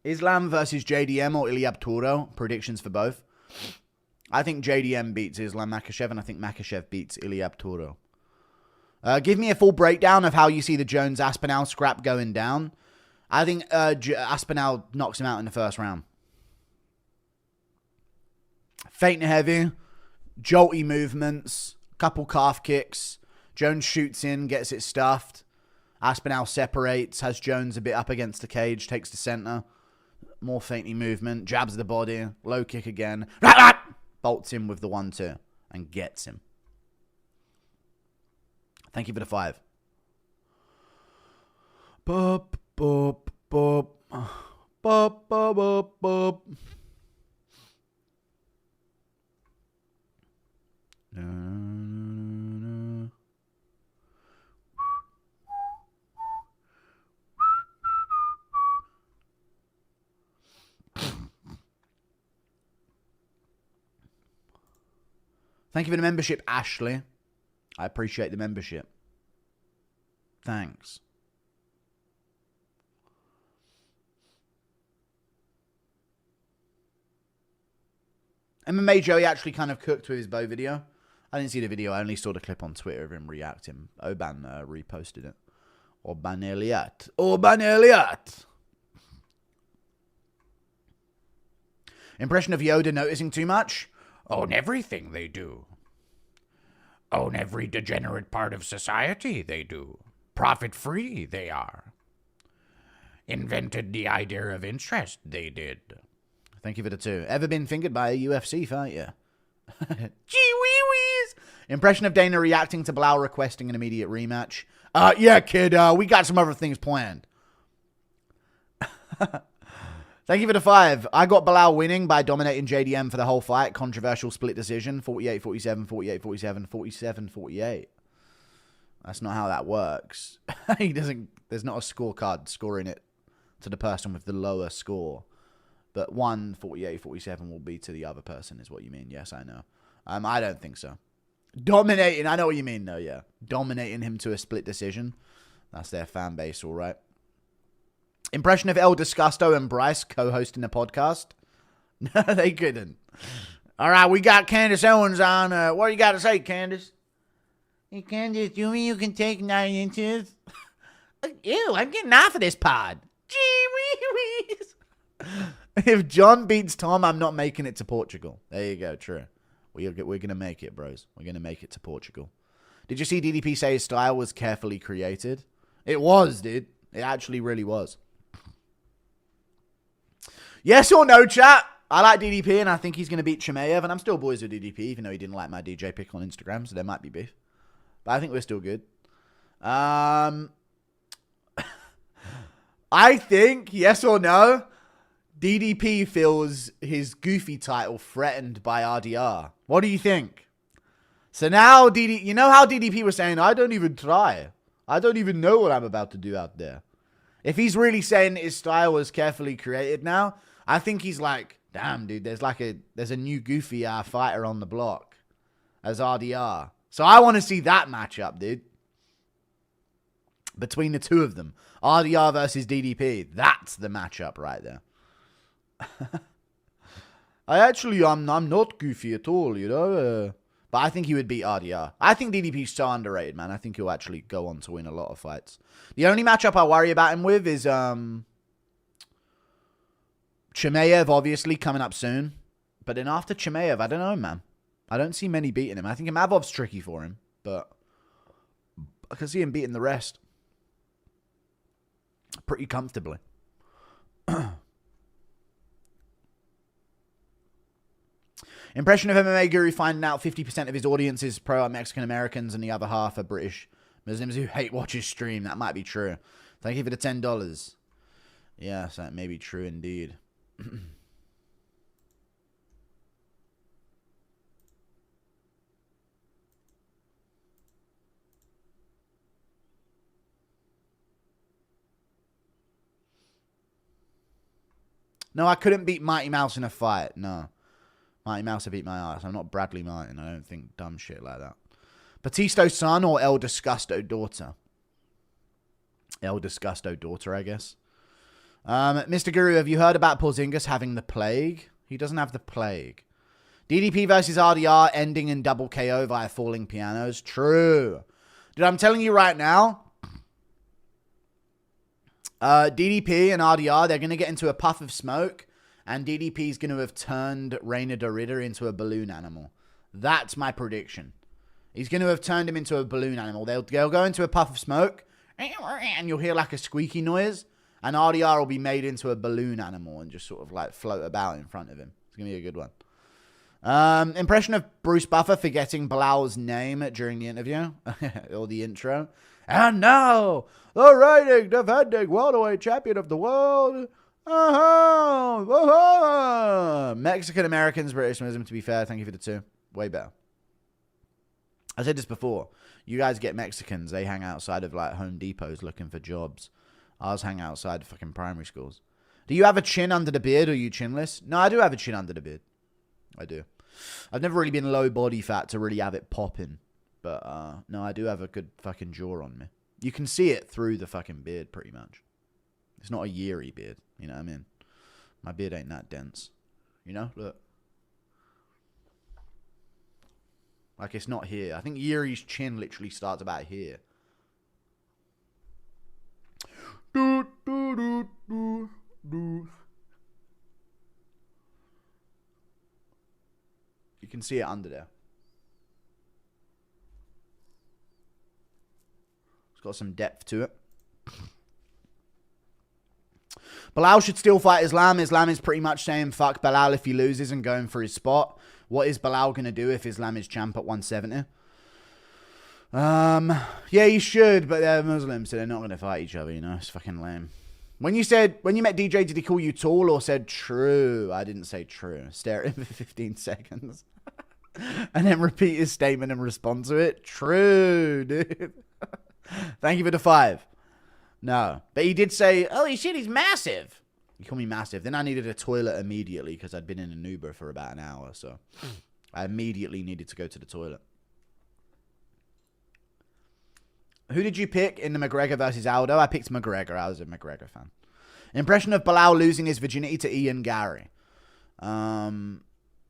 Islam versus JDM or Ilia Topuria. Predictions for both. I think JDM beats Islam MAKHACHEV, and I think Makhachev beats Ilia Topuria. Give me a full breakdown of how you see the Jones-Aspinall scrap going down. I think Aspinall knocks him out in the first round. Faint and heavy, jolty movements, couple calf kicks. Jones shoots in, gets it stuffed. Aspinall separates, has Jones a bit up against the cage, takes the center. More fainty movement, jabs the body, low kick again. Bolts him with the 1-2 and gets him. Thank you for the 5. Bop, bop, bop. Bop, bop, bop, bop. Thank you for the membership, Ashley. I appreciate the membership. Thanks. MMA Joey actually kind of cooked with his bow video. I didn't see the video. I only saw the clip on Twitter of him reacting. Oban reposted it. Oban Elliot. Oban Elliot. Impression of Yoda noticing too much? Own everything they do. Own every degenerate part of society they do. Profit-free they are. Invented the idea of interest they did. Thank you for the 2. Ever been fingered by a UFC fight? Yeah. Gee-wee-wees. Impression of Dana reacting to Belal requesting an immediate rematch. Yeah, kid. We got some other things planned. Thank you for the 5. I got Belal winning by dominating JDM for the whole fight. Controversial split decision. 48-47, 48-47, 47-48. That's not how that works. He doesn't. There's not a scorecard scoring it to the person with the lower score. But 48-47 will be to the other person is what you mean. Yes, I know. I don't think so. Dominating. I know what you mean, though, yeah. Dominating him to a split decision. That's their fan base, all right. Impression of El Disgusto and Bryce co-hosting the podcast. No, they couldn't. All right, we got Candace Owens on. What do you got to say, Candace? Hey, Candace, you mean you can take 9 inches? Ew, I'm getting off of this pod. Gee-wee-wees. If John beats Tom, I'm not making it to Portugal. There you go, true. We're going to make it, bros. We're going to make it to Portugal. Did you see DDP say his style was carefully created? It was, dude. It actually really was. Yes or no, chat? I like DDP, and I think he's going to beat Chimaev, and I'm still boys with DDP, even though he didn't like my DJ pick on Instagram, so there might be beef. But I think we're still good. I think, yes or no, DDP feels his goofy title threatened by RDR. What do you think? So now, you know how DDP was saying, I don't even try. I don't even know what I'm about to do out there. If he's really saying his style was carefully created now, I think he's like, damn, dude, there's a new goofy fighter on the block as RDR. So I want to see that matchup, dude. Between the two of them. RDR versus DDP. That's the matchup right there. I'm not goofy at all, you know. But I think he would beat RDR. I think DDP's so underrated, man. I think he'll actually go on to win a lot of fights. The only matchup I worry about him with is Chimaev, obviously, coming up soon. But then after Chimaev, I don't know, man. I don't see many beating him. I think Imavov's tricky for him. But I can see him beating the rest pretty comfortably. Impression of MMA Guru finding out 50% of his audience is pro-Mexican Americans and the other half are British Muslims who hate watch his stream. That might be true. Thank you for the $10. Yes, that may be true indeed. No, I couldn't beat Mighty Mouse in a fight. No. Mighty Mouse would beat my ass. I'm not Bradley Martin. I don't think dumb shit like that. Batisto's son or El Disgusto daughter? El Disgusto daughter, I guess. Mr. Guru, have you heard about Porzingis having the plague? He doesn't have the plague. DDP versus RDR ending in double KO via falling pianos. True. Dude, I'm telling you right now, DDP and RDR, they're going to get into a puff of smoke, and DDP is going to have turned Rainer Dorita into a balloon animal. That's my prediction. He's going to have turned him into a balloon animal. They'll go into a puff of smoke, and you'll hear like a squeaky noise, and RDR will be made into a balloon animal and just sort of like float about in front of him. It's going to be a good one. Impression of Bruce Buffer forgetting Belal's name during the interview or the intro. And now, the reigning, defending welterweight champion of the world. Mexican Americans, British Muslim, to be fair. Thank you for the 2. Way better. I said this before. You guys get Mexicans. They hang outside of like Home Depots looking for jobs. Ours hang outside fucking primary schools. Do you have a chin under the beard or are you chinless? No, I do have a chin under the beard. I do. I've never really been low body fat to really have it popping. But, no, I do have a good fucking jaw on me. You can see it through the fucking beard, pretty much. It's not a yeary beard. You know what I mean? My beard ain't that dense. You know? Look. Like, it's not here. I think Yuri's chin literally starts about here. You can see it under there. It's got some depth to it. Belal should still fight Islam. Islam is pretty much saying fuck Belal if he loses and going for his spot. What is Belal going to do if Islam is champ at 170? Yeah, he should, but they're Muslims, so they're not going to fight each other, you know? It's fucking lame. When you met DJ, did he call you tall or said true? I didn't say true. Stare at him for 15 seconds. And then repeat his statement and respond to it. True, dude. Thank you for the 5. No. But he did say, holy shit, he's massive. He called me massive. Then I needed a toilet immediately because I'd been in an Uber for about an hour. So I immediately needed to go to the toilet. Who did you pick in the McGregor versus Aldo? I picked McGregor. I was a McGregor fan. Impression of Belal losing his virginity to Ian Gary. No,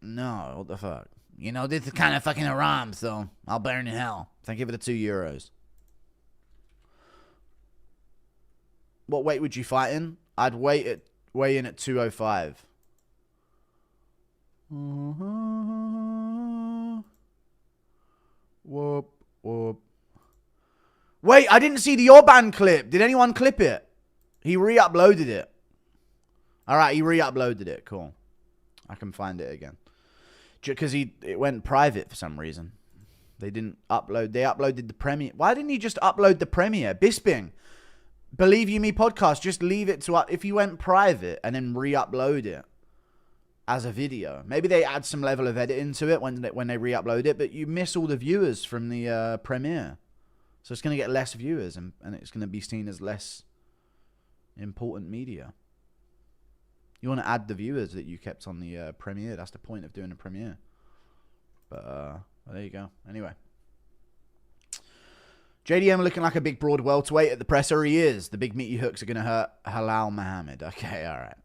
what the fuck? You know, this is kind of fucking haram, so I'll burn in hell. Thank you for the €2. What weight would you fight in? I'd weigh in at 205. Whoop, whoop. Wait, I didn't see the Orban clip. Did anyone clip it? He re-uploaded it. Alright, he re-uploaded it. Cool. I can find it again. Because it went private for some reason. They didn't upload. They uploaded the premiere. Why didn't he just upload the premiere? Bisping. Believe You Me podcast. Just leave it to... If you went private and then re-upload it as a video. Maybe they add some level of editing to it when they re-upload it. But you miss all the viewers from the premiere. So it's going to get less viewers. And it's going to be seen as less important media. You want to add the viewers that you kept on the premiere. That's the point of doing a premiere. But well, there you go. Anyway. JDM looking like a big broad welterweight at the presser. He is. The big meaty hooks are going to hurt Halal Muhammad. Okay, all right.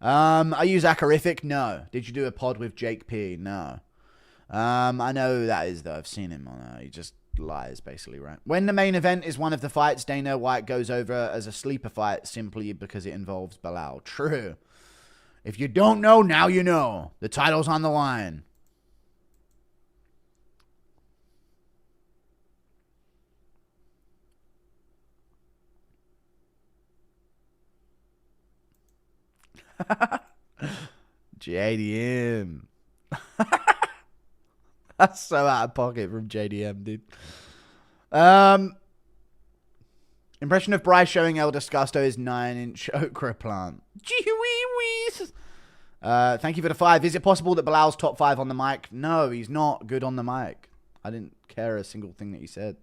Are you Zacharific? No. Did you do a pod with Jake P? No. I know who that is, though. I've seen him on he just lies, basically, right? When the main event is one of the fights, Dana White goes over as a sleeper fight simply because it involves Belal. True. If you don't know, now you know. The title's on the line. JDM. That's so out of pocket from JDM, dude. Impression of Bryce showing El Disgusto his 9-inch okra plant. Thank you for the 5. Is it possible that Belal's top 5 on the mic? No, he's not good on the mic. I didn't care a single thing that he said.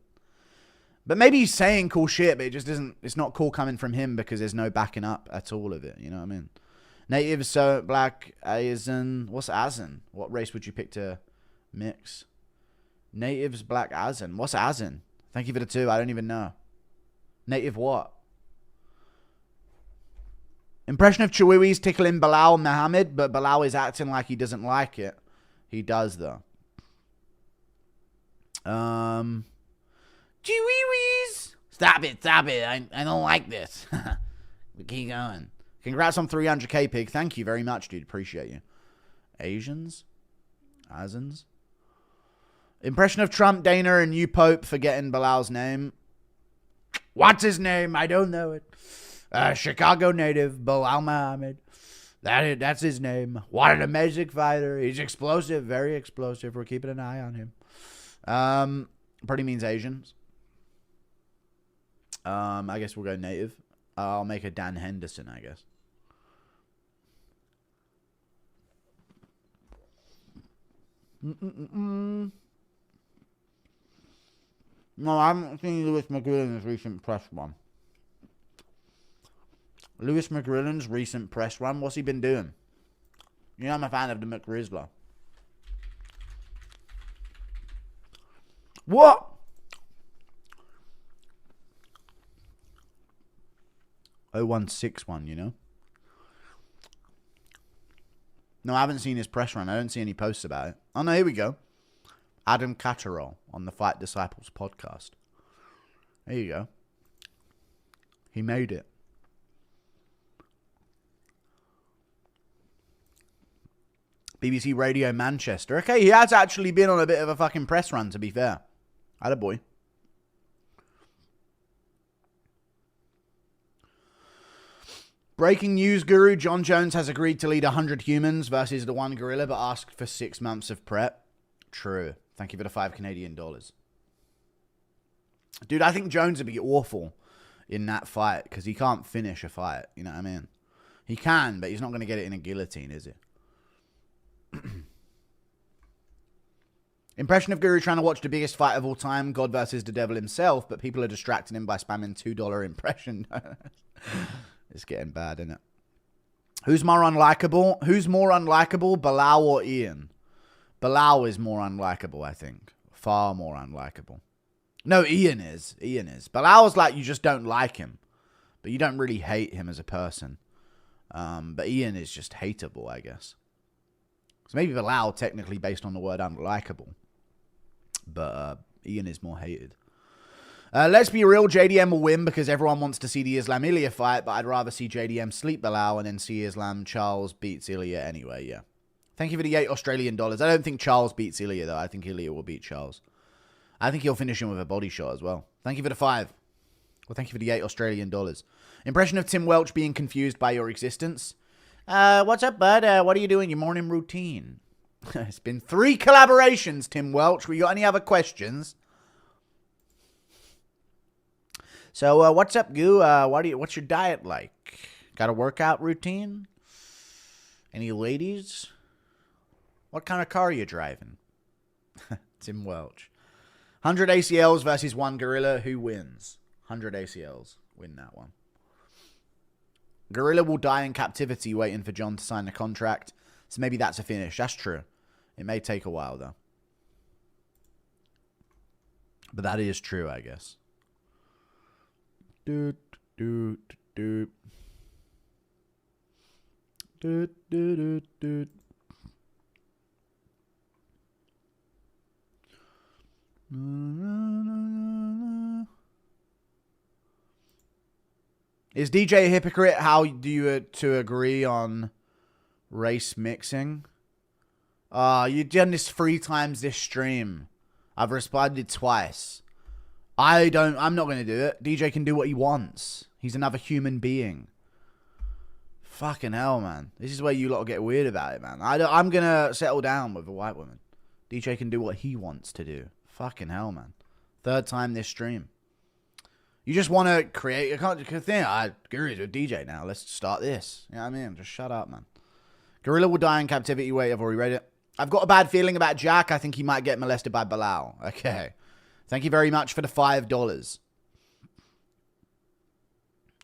But maybe he's saying cool shit, but it just isn't. It's not cool coming from him because there's no backing up at all of it. You know what I mean? Native, so black, Asian. What's Asian? What race would you pick to mix? Natives, black, Asian. What's Asian? Thank you for the 2. I don't even know. Native what? Impression of Chihui's tickling Belal Muhammad, but Belal is acting like he doesn't like it. He does, though. Chihui's. Stop it. I don't like this. Keep going. Congrats on 300k, Pig. Thank you very much, dude. Appreciate you. Asians? Azans? Impression of Trump, Dana, and new Pope forgetting Belal's name. What's his name? I don't know it. Chicago native, Belal Muhammad. That's his name. What an amazing fighter. He's explosive, very explosive. We're keeping an eye on him. Pretty means Asians. I guess we'll go native. I'll make a Dan Henderson, I guess. No, I haven't seen Lewis McGrillen's recent press run. Lewis McGrillen's recent press run? What's he been doing? You know I'm a fan of the McGrizzler. What? Oh, 0161, you know? No, I haven't seen his press run. I don't see any posts about it. Oh, no, here we go. Adam Catterall on the Fight Disciples podcast. There you go. He made it. BBC Radio Manchester. Okay, he has actually been on a bit of a fucking press run, to be fair. Attaboy. Breaking news, Guru. John Jones has agreed to lead 100 humans versus the one gorilla, but asked for 6 months of prep. True. Thank you for the $5 Canadian. Dude, I think Jones would be awful in that fight because he can't finish a fight. You know what I mean? He can, but he's not going to get it in a guillotine, is he? Impression of Guru trying to watch the biggest fight of all time, God versus the devil himself, but people are distracting him by spamming $2 impression. It's getting bad, isn't it? Who's more unlikable? Belal or Ian? Belal is more unlikable, I think. Far more unlikable. No, Ian is. Belal's like, you just don't like him. But you don't really hate him as a person. But Ian is just hateable, I guess. So maybe Belal technically based on the word unlikable. But Ian is more hated. Let's be real, JDM will win because everyone wants to see the Islam Ilia fight, but I'd rather see JDM sleep Belal and then see Islam Charles beats Ilia anyway, yeah. Thank you for the $8 Australian. I don't think Charles beats Ilia, though. I think Ilia will beat Charles. I think he'll finish him with a body shot as well. Thank you for the 5. Well, thank you for the $8 Australian. Impression of Tim Welch being confused by your existence. What's up, bud? What are you doing? Your morning routine? It's been 3 collaborations, Tim Welch. We got any other questions? So, what's up, Goo? What's your diet like? Got a workout routine? Any ladies? What kind of car are you driving? Tim Welch. 100 ACLs versus 1 gorilla. Who wins? 100 ACLs. Win that one. Gorilla will die in captivity waiting for John to sign the contract. So maybe that's a finish. That's true. It may take a while, though. But that is true, I guess. Doot, doot, doot. Doot, doot, doot, doot. Is DJ a hypocrite? How do you to agree on race mixing? You've done this 3 times this stream. I've responded twice. I'm not going to do it. DJ can do what he wants. He's another human being. Fucking hell, man. This is where you lot get weird about it, man. I'm going to settle down with a white woman. DJ can do what he wants to do. Fucking hell, man. 3rd time this stream. You just want to create a thing. I agree with DJ now. Let's start this. You know what I mean? Just shut up, man. Gorilla will die in captivity. Wait, I've already read it. I've got a bad feeling about Jack. I think he might get molested by Belal. Okay. Thank you very much for the $5.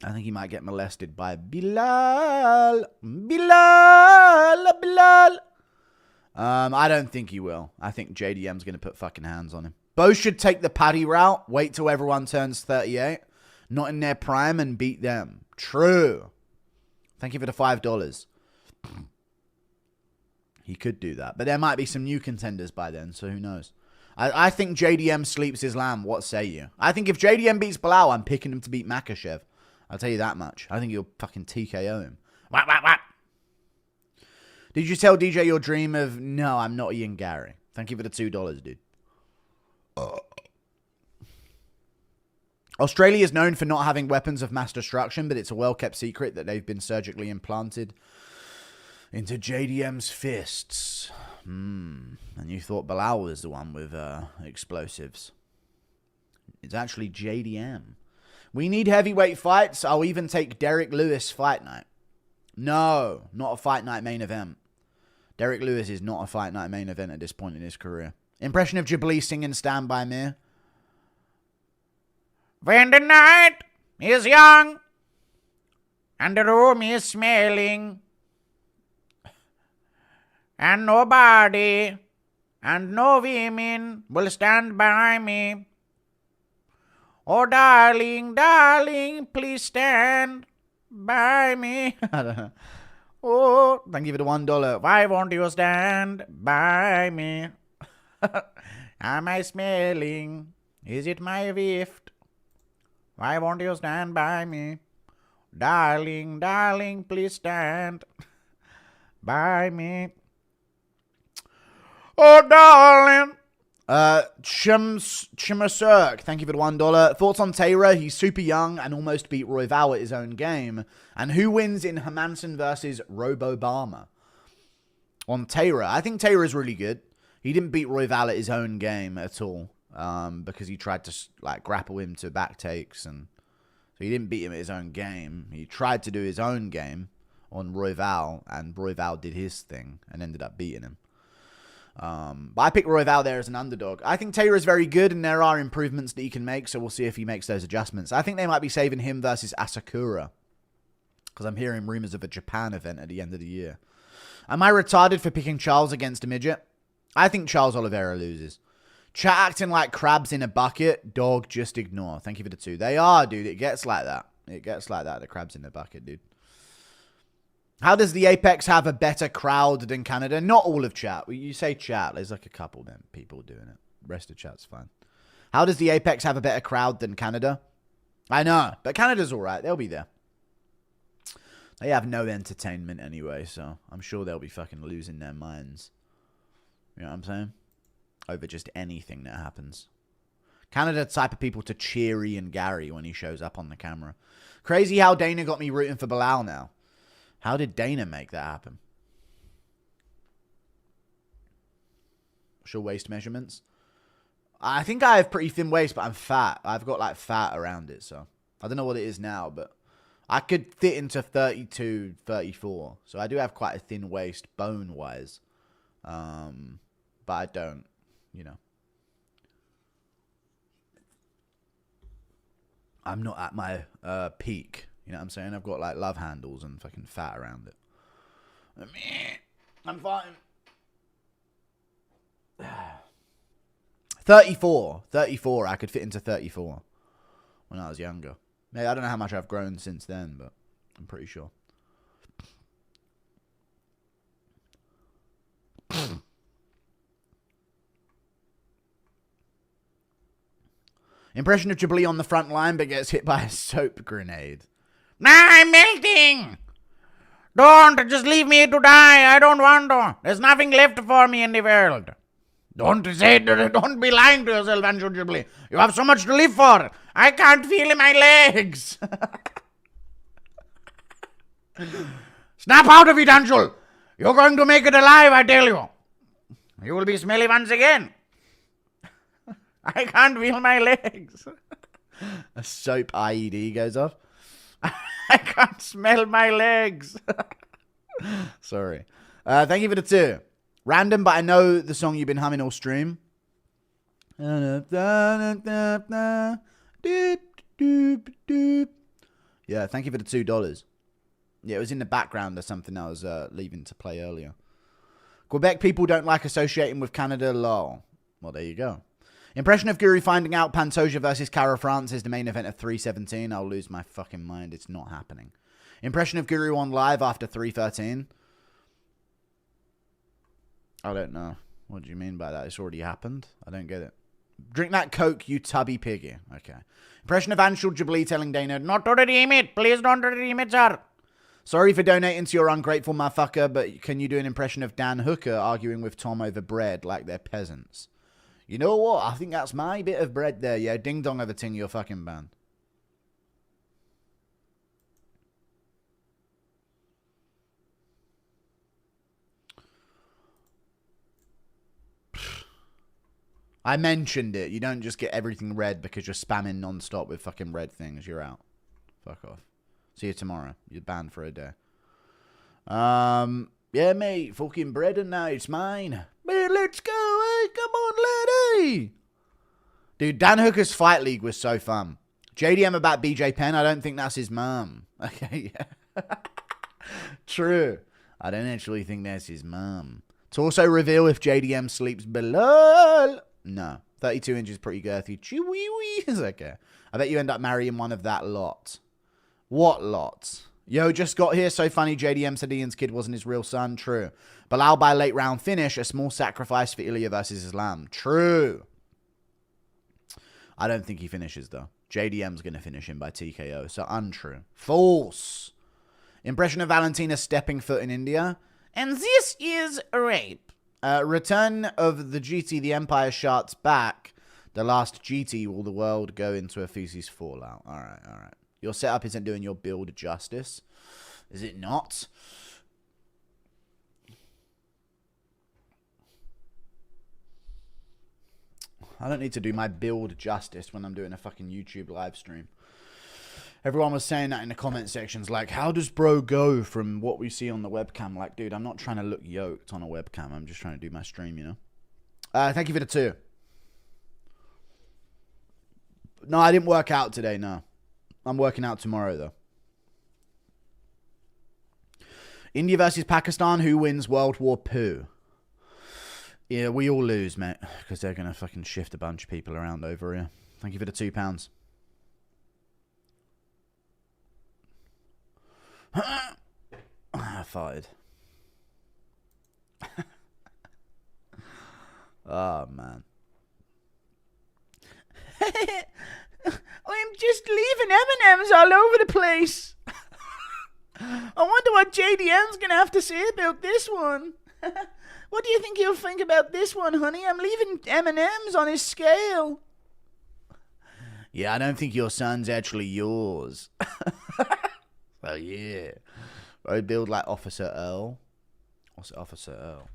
I think he might get molested by Belal. Belal. I don't think he will. I think JDM's going to put fucking hands on him. Both should take the paddy route. Wait till everyone turns 38. Not in their prime and beat them. True. Thank you for the $5. He could do that. But there might be some new contenders by then, so who knows. I think JDM sleeps Islam. What say you? I think if JDM beats Belal, I'm picking him to beat Makhachev. I'll tell you that much. I think he'll fucking TKO him. Wah, wah, wah. Did you tell DJ your dream of... No, I'm not Ian Gary. Thank you for the $2, dude. Australia is known for not having weapons of mass destruction, but it's a well-kept secret that they've been surgically implanted into JDM's fists. And you thought Belal was the one with explosives. It's actually JDM. We need heavyweight fights. I'll even take Derek Lewis fight night. No, not a fight night main event. Derek Lewis is not a fight night main event at this point in his career. Impression of Jubilee singing Stand By Me. When the night is young and the room is smelling and nobody and no women will stand by me. Oh, darling, darling, please stand by me. I don't know. Oh, thank you for the $1. Why won't you stand by me? Am I smelling? Is it my gift? Why won't you stand by me? Darling, darling, please stand by me. Oh, darling. Chimasurk, thank you for the $1. Thoughts on Taylor? He's super young and almost beat Royval at his own game. And who wins in Hermansson versus Robo-Obama? On Taylor, I think Taylor is really good. He didn't beat Royval at his own game at all. Because he tried to like grapple him to back takes, and so he didn't beat him at his own game. He tried to do his own game on Royval, and Royval did his thing and ended up beating him. But I picked Royval there as an underdog. I think Taylor is very good, and there are improvements that he can make, so we'll see if he makes those adjustments. I think they might be saving him versus Asakura, because I'm hearing rumors of a Japan event at the end of the year. Am I retarded for picking Charles against a midget? I think Charles Oliveira loses. Chat acting like crabs in a bucket. Dog, just ignore. Thank you for the 2. They are, dude. It gets like that. It gets like that. The crabs in the bucket, dude. How does the Apex have a better crowd than Canada? Not all of chat. You say chat. There's like a couple then people doing it. Rest of chat's fine. How does the Apex have a better crowd than Canada? I know. But Canada's all right. They'll be there. They have no entertainment anyway, so I'm sure they'll be fucking losing their minds. You know what I'm saying? Over just anything that happens. Canada type of people to cheer Ian Gary when he shows up on the camera. Crazy how Dana got me rooting for Belal now. How did Dana make that happen? Sure, waist measurements. I think I have pretty thin waist, but I'm fat. I've got like fat around it, so I don't know what it is now, but I could fit into 32, 34. So I do have quite a thin waist bone-wise. But I don't, you know. I'm not at my peak. You know what I'm saying? I've got like love handles and fucking fat around it. I'm fine. 34. 34. I could fit into 34 when I was younger. Maybe, I don't know how much I've grown since then, but I'm pretty sure. Impression of Jubilee on the front line, but gets hit by a soap grenade. Nah, I'm melting! Don't, just leave me to die. I don't want to. There's nothing left for me in the world. Don't be lying to yourself, Anshul Jubilee. You have so much to live for. I can't feel my legs. Snap out of it, Anshul. You're going to make it alive, I tell you. You will be smelly once again. I can't feel my legs. A soap IED goes off. I can't smell my legs. Sorry. Thank you for the 2. Random, but I know the song you've been humming all stream. Yeah, thank you for the $2. Yeah, it was in the background or something I was leaving to play earlier. Quebec people don't like associating with Canada, lol. Well, there you go. Impression of Guru finding out Pantoja versus Cara France is the main event of 317. I'll lose my fucking mind. It's not happening. Impression of Guru on live after 313. I don't know. What do you mean by that? It's already happened? I don't get it. Drink that Coke, you tubby piggy. Okay. Impression of Anshul Jubilee telling Dana, not to redeem it. Please don't redeem it, sir. Sorry for donating to your ungrateful motherfucker, but can you do an impression of Dan Hooker arguing with Tom over bread like they're peasants? You know what? I think that's my bit of bread there, yeah. Ding dong over ting, you're fucking banned. I mentioned it. You don't just get everything red because you're spamming non-stop with fucking red things. You're out. Fuck off. See you tomorrow. You're banned for a day. Yeah, mate. Fucking bread and now it's mine. Man, let's go. Hey, come on, lady. Dude, Dan Hooker's Fight League was so fun. JDM about BJ Penn. I don't think that's his mum. Okay, yeah. True. I don't actually think that's his mum. To also reveal if JDM sleeps Belal. No. 32 inches, pretty girthy. Chewy-wee. Is okay. I bet you end up marrying one of that lot. What lot? Yo, just got here. So funny. JDM said Ian's kid wasn't his real son. True. Belal by late round finish. A small sacrifice for Ilia versus Islam. True. I don't think he finishes, though. JDM's going to finish him by TKO. So untrue. False. Impression of Valentina stepping foot in India. And this is rape. Return of the GT, the Empire sharts back. The last GT, will the world go into a feces fallout? Alright, alright. Your setup isn't doing your build justice. Is it not? I don't need to do my build justice when I'm doing a fucking YouTube live stream. Everyone was saying that in the comment sections, like, how does bro go from what we see on the webcam? Like, dude, I'm not trying to look yoked on a webcam. I'm just trying to do my stream, you know? Thank you for the 2. No, I didn't work out today, no. I'm working out tomorrow, though. India versus Pakistan, who wins World War II? Yeah, we all lose, mate, because they're going to fucking shift a bunch of people around over here. Thank you for the £2. I farted. Oh, man. I'm just leaving M&Ms all over the place. I wonder what JDM's going to have to say about this one. What do you think he'll think about this one, honey? I'm leaving M&Ms on his scale. Yeah, I don't think your son's actually yours. Oh, yeah. I build like Officer Earl. What's Officer Earl?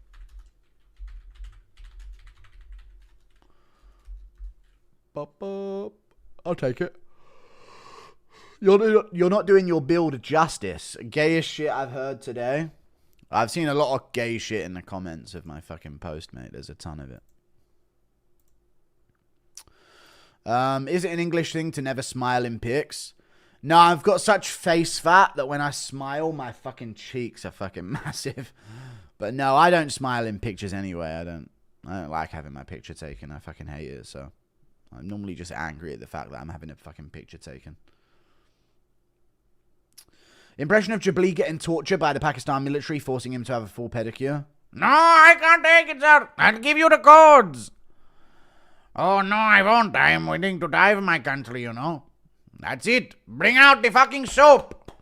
I'll take it. You're not doing your build justice. Gayest shit I've heard today. I've seen a lot of gay shit in the comments of my fucking post, mate. There's a ton of it. Is it an English thing to never smile in pics? No, I've got such face fat that when I smile, my fucking cheeks are fucking massive. But no, I don't smile in pictures anyway. I don't like having my picture taken. I fucking hate it. So I'm normally just angry at the fact that I'm having a fucking picture taken. Impression of Jubilee getting tortured by the Pakistan military, forcing him to have a full pedicure. No, I can't take it, sir. I'll give you the codes. Oh, no, I won't. I am willing to die for my country, you know. That's it. Bring out the fucking soap.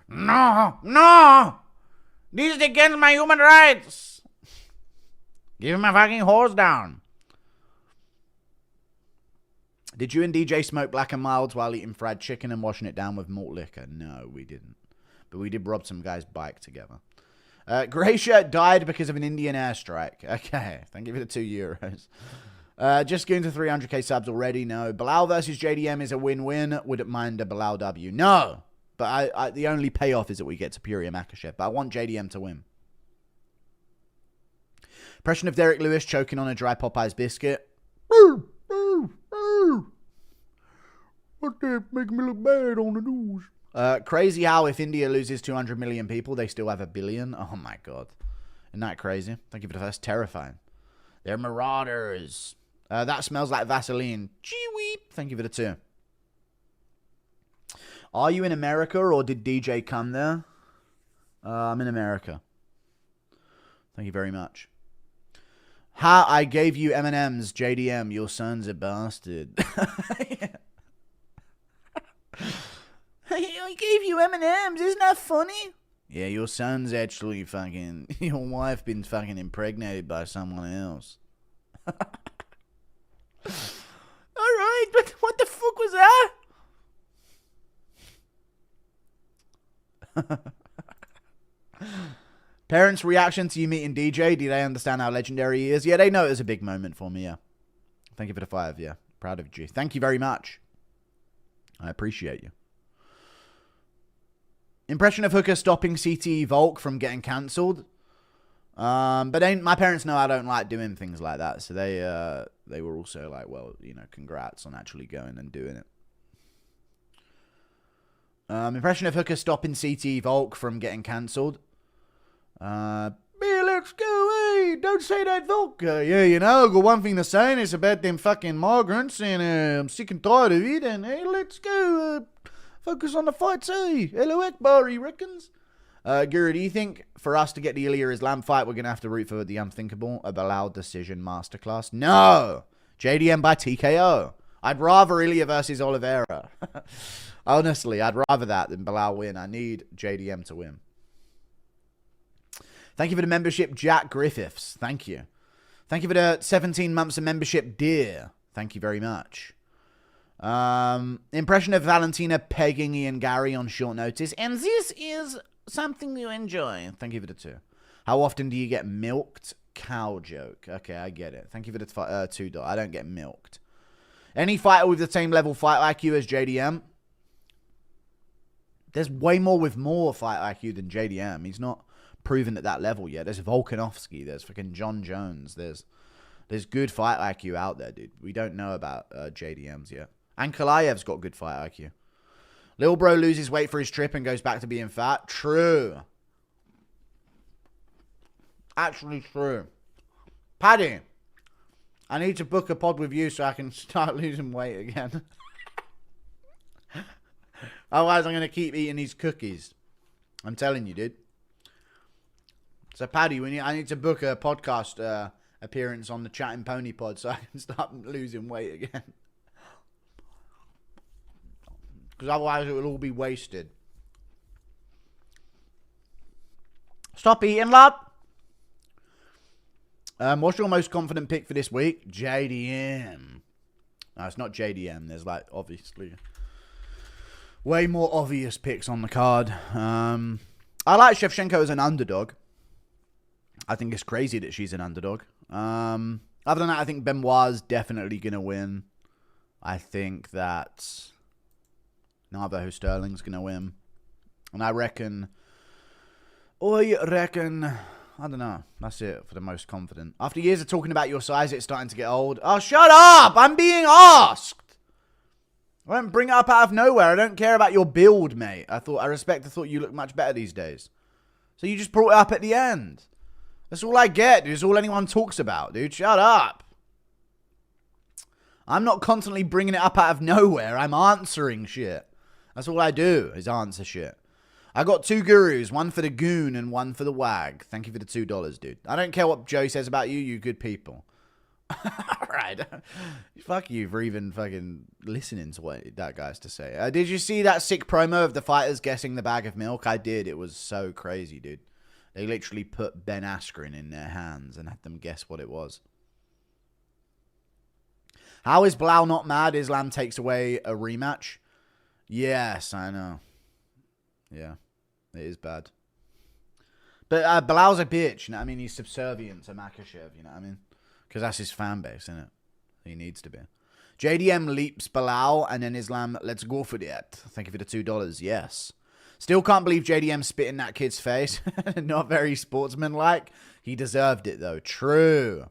No, no. This is against my human rights. Give my fucking hose down. Did you and DJ smoke Black and Milds while eating fried chicken and washing it down with malt liquor? No, we didn't. But we did rob some guy's bike together. Grey Shirt died because of an Indian airstrike. Okay, thank you for the €2. Just going to 300k subs already. No. Belal versus JDM is a win-win. Wouldn't mind a Belal W. No. But I the only payoff is that we get Topuria Makhachev. But I want JDM to win. Impression of Derek Lewis choking on a dry Popeye's biscuit. What the make me look bad on the news? Crazy how if India loses 200 million people, they still have 1 billion. Oh my god. Isn't that crazy? Thank you for the first. Terrifying. They're marauders. That smells like Vaseline. Gee-wee. Thank you for the 2. Are you in America or did DJ come there? I'm in America. Thank you very much. How I gave you M&M's, JDM. Your son's a bastard. I gave you M&M's. Isn't that funny? Yeah, your son's actually fucking... Your wife been fucking impregnated by someone else. Alright, but what the fuck was that? Parents' reaction to you meeting DJ, do they understand how legendary he is? Yeah, they know it was a big moment for me, yeah. Thank you for the 5, yeah. Proud of you. Thank you very much. I appreciate you. Impression of Hooker stopping CTE Volk from getting cancelled. But my parents know I don't like doing things like that, so they were also like, well, you know, congrats on actually going and doing it. Impression of Hooker stopping CTE Volk from getting cancelled. Let's go away. Don't say that, Volk. Yeah, you know, I've got one thing to say, and it's about them fucking migrants, and I'm sick and tired of it, and hey, let's go. Focus on the fights, eh? Hello, Akbar, he reckons. Guru, do you think for us to get the Ilia Islam fight, we're going to have to root for the unthinkable, a Belal decision masterclass? No! JDM by TKO. I'd rather Ilia versus Oliveira. Honestly, I'd rather that than Belal win. I need JDM to win. Thank you for the membership, Jack Griffiths. Thank you. Thank you for the 17 months of membership, Dear. Thank you very much. Impression of Valentina pegging Ian Gary on short notice. And this is something you enjoy. Thank you for the 2. How often do you get milked? Cow joke. Okay, I get it. Thank you for the $2. I don't get milked. Any fighter with the same level fight IQ as JDM? There's way more with more fight IQ than JDM. He's not proven at that level yet. There's Volkanovski. There's fucking John Jones. There's good fight IQ out there, dude. We don't know about JDMs yet. And Kalaev's got good fight IQ. Lil bro loses weight for his trip and goes back to being fat. True. Actually true. Paddy, I need to book a pod with you so I can start losing weight again. Otherwise, I'm going to keep eating these cookies. I'm telling you, dude. So, Paddy, I need to book a podcast appearance on the Chatting Pony Pod so I can start losing weight again. Because otherwise it will all be wasted. Stop eating, lad. What's your most confident pick for this week? JDM. No, it's not JDM. There's like obviously way more obvious picks on the card. I like Shevchenko as an underdog. I think it's crazy that she's an underdog. Other than that, I think Benoit's definitely going to win. I think that Navajo Sterling's going to win. And I reckon, I don't know. That's it for the most confident. After years of talking about your size, it's starting to get old. Oh, shut up! I'm being asked! I don't bring it up out of nowhere. I don't care about your build, mate. I thought you look much better these days. So you just brought it up at the end. That's all I get, dude. It's all anyone talks about, dude. Shut up. I'm not constantly bringing it up out of nowhere. I'm answering shit. That's all I do, is answer shit. I got 2 gurus, one for the goon and one for the wag. Thank you for the $2, dude. I don't care what Joey says about you. You good people. Alright. Fuck you for even fucking listening to what that guy's to say. Did you see that sick promo of the fighters guessing the bag of milk? I did. It was so crazy, dude. They literally put Ben Askren in their hands and had them guess what it was. How is Belal not mad? Islam takes away a rematch. Yes, I know. Yeah, it is bad. But Belal's a bitch, you know what I mean? He's subservient to Makhachev, you know what I mean? Because that's his fan base, isn't it? He needs to be. JDM leaps Belal, and then Islam, let's go for that. Thank you for the $2. Yes. Still can't believe JDM spit in that kid's face. Not very sportsmanlike. He deserved it, though. True.